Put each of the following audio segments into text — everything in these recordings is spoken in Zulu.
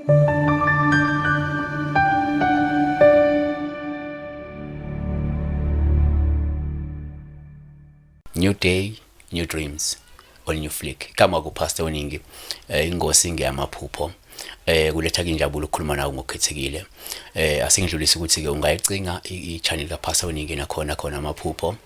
New day, new dreams, or new flick. Kama kupastor weNingi, ingosi ngiyamaphupho. Kuletha injabulo ukukhuluma nawe ngokukhethekile. Asingidlulisa ukuthi ke ungayicinga i-channel kaPastor weNingi nakhona amaphupho.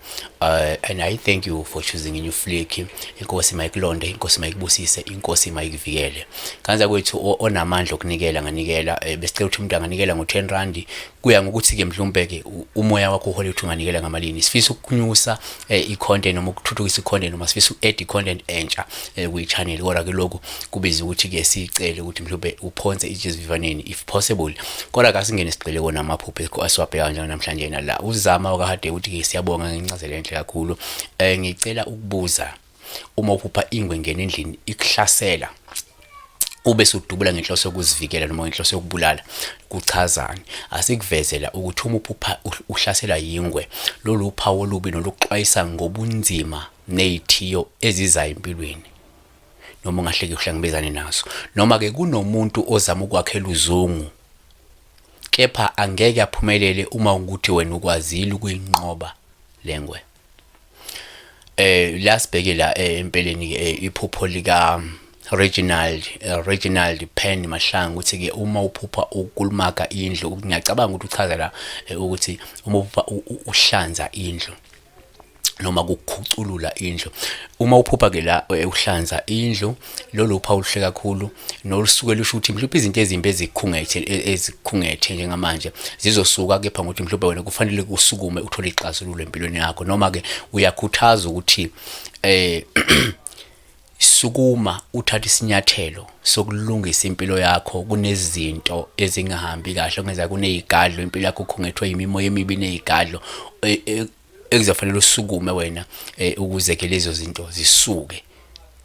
And I thank you for choosing a new flick. Inkosi mayikulonde, inkosi mayikubusise, inkosi mayikuvikele. Kanza kwethu onamandla okunikela nganikela, besicela ukuthi umuntu anganikela ngo10 rand. Kuya ngokuthi ke mhlawumbe ke umoya wakho uhole ukuthi unganikela ngamalini. Sifisa ukunyusa i-content noma ukuthuthukisa i-content noma sifisa uku-add i-content entsha kwi-channel. Kodwa ke lokhu kubiza ukuthi ke sicele ukuthi mhlawumbe uphonse ijezivivaneni if possible. Kodwa kasingene sigcile kona amaphupho asiwabheka njalo namhlanje la uzama okahade ukuthi ke siyabonga ngencazelo enhle kakhulu. Ngicela ukubuza uma uphupha ingwe ngene endlini ikuhlasela ube sudubula ngenhloso yokuzivikela noma ngenhloso yokubulala kuchazani. Asikuvezela ukuthi uma uphupha uhlasela ingwe lolu uphawu olubi noluxwayisa ngobunzima nezithiyo ezizayo empilweni noma ungahleki uhlangabezane nazo noma ke kunomuntu ozama ukwakhela uzungu kepha angeke aphumelele uma ukuthi wena ukwazile ukuyinqoba lengwe. Lasibheke la empeleni iphupho lika Reginald Pen Mahlangu ukuthi ke uma uphupha ukulumaka indlu ngiyacabanga ukuthi uchaza la ukuthi uma uphupha uhlanza indlu noma ukukhuculula indlu. Uma uphupha ke la uhlanza indlu lolu uphawu oluhle kakhulu nolusuke lusho ukuthi mhlawumbe izinto ezimbi ezikhungethe njengamanje zizosuka kepha ngokuthi mhlawumbe wena kufanele usukume uthole ixazululo empilweni yakho noma ke uyakhuthaza ukuthi sukuma uthatha isinyathelo sokulungisa impilo yakho. Kunezinto ezingahambi kahle okungeza kunezigadlo impilo yakho khungethwe imimoya emibi nezigadlo ekuzafanele usukume wena ukuze ke lezo zinto zisuke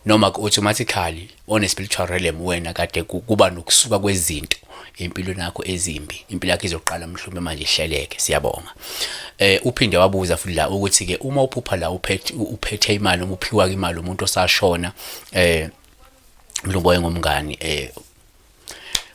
noma automatically on a spiritual realm wena kade kuba nokusuka kwezinto empilweni yakho ezimbi. Impilo yakho izoqala mhlawumbe manje ihleleke. Siyabonga. Uphinde wabuza futhi la ukuthi ke uma uphupha la uphethe imali noma uphiwa imali umuntu osashona mhlawumbe ngomngani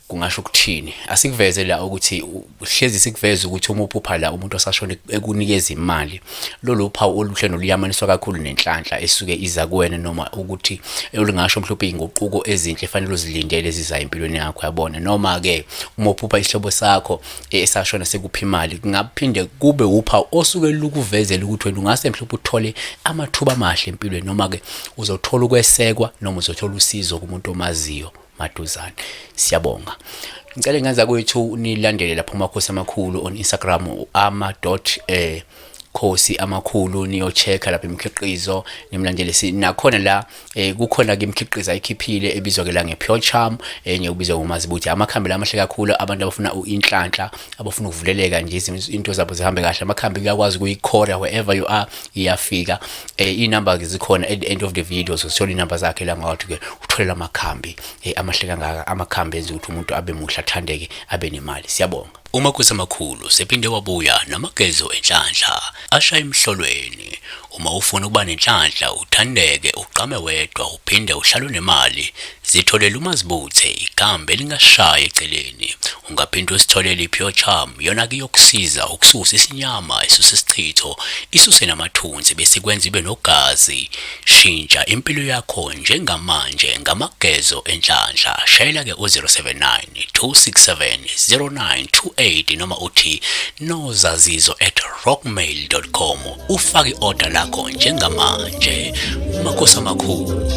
kungasho ukuthini. Asikuveze la ukuthi uhlezi sikuveza ukuthi uma uphupha la umuntu osashona ekunikeza imali lolu uphawu oluhle noluyamaniswa kakhulu nenhlanhla esuke iza kuwena noma ukuthi olingasho mhlawumbe inguquko ezinhle efanele uzilindele eziza empilweni yakho. Yabona noma ke uma uphupha isihlobo sakho esashona sekuphi imali kungaphinde kube uphawu osuke lukuvezela ukuthi wena ungase mhlawumbe uthole amathuba amahle empilweni noma ke uzothola ukwesekwa noma uzothola usizo kumuntu omaziyo maduzane. Siyabonga. Ngicela ngenza kwethu nilandele lapha umakhosi amakhulu on Instagram khosi amakhulu niyo checka lapha imikhiqizo nimlandele nakhona la kukhona ke imikhiqizo ayikhiphile ebizwa ke la ngePure Charm enye ubizwa ngomazibuthi amakhambi lamahle kakhulu abantu abafuna inhlanhla abafuna ukuvuleleka nje into zabo zihambe kahle. Amakhambi kuyakwazi ukuyikhora wherever you are iyafika. Inamba zikhona at the end of the video uzothola inamba zakhe la ngathi ke utholela amakhambi amahle kangaka. Amakhambi enza ukuthi umuntu abe muhle athandeke abe nemali. Siyabonga. Umakhosi amakhulu sephinde wabuya namagezo enhlanhla ashaya emhlolweni. Uma ufuna ukuba nenhlanhla uthandeke uqame wedwa uphinde uhlale nemali zitholela umazibuthe ikambe lingashaya eceleni. Ungaphinde usitholele iPure Charm yona ke yokusiza ukususa isinyama isuse isichitho isuse namathunzi bese kwenza ibe nogazi. Shintsha impilo yakho njengamanje ngamagezo enhlanhla. Shayela ke 079 267 0928 noma uthi nozazizo@rockmail.com ufake order lakho njengamanje. Umakhosi amakhulu.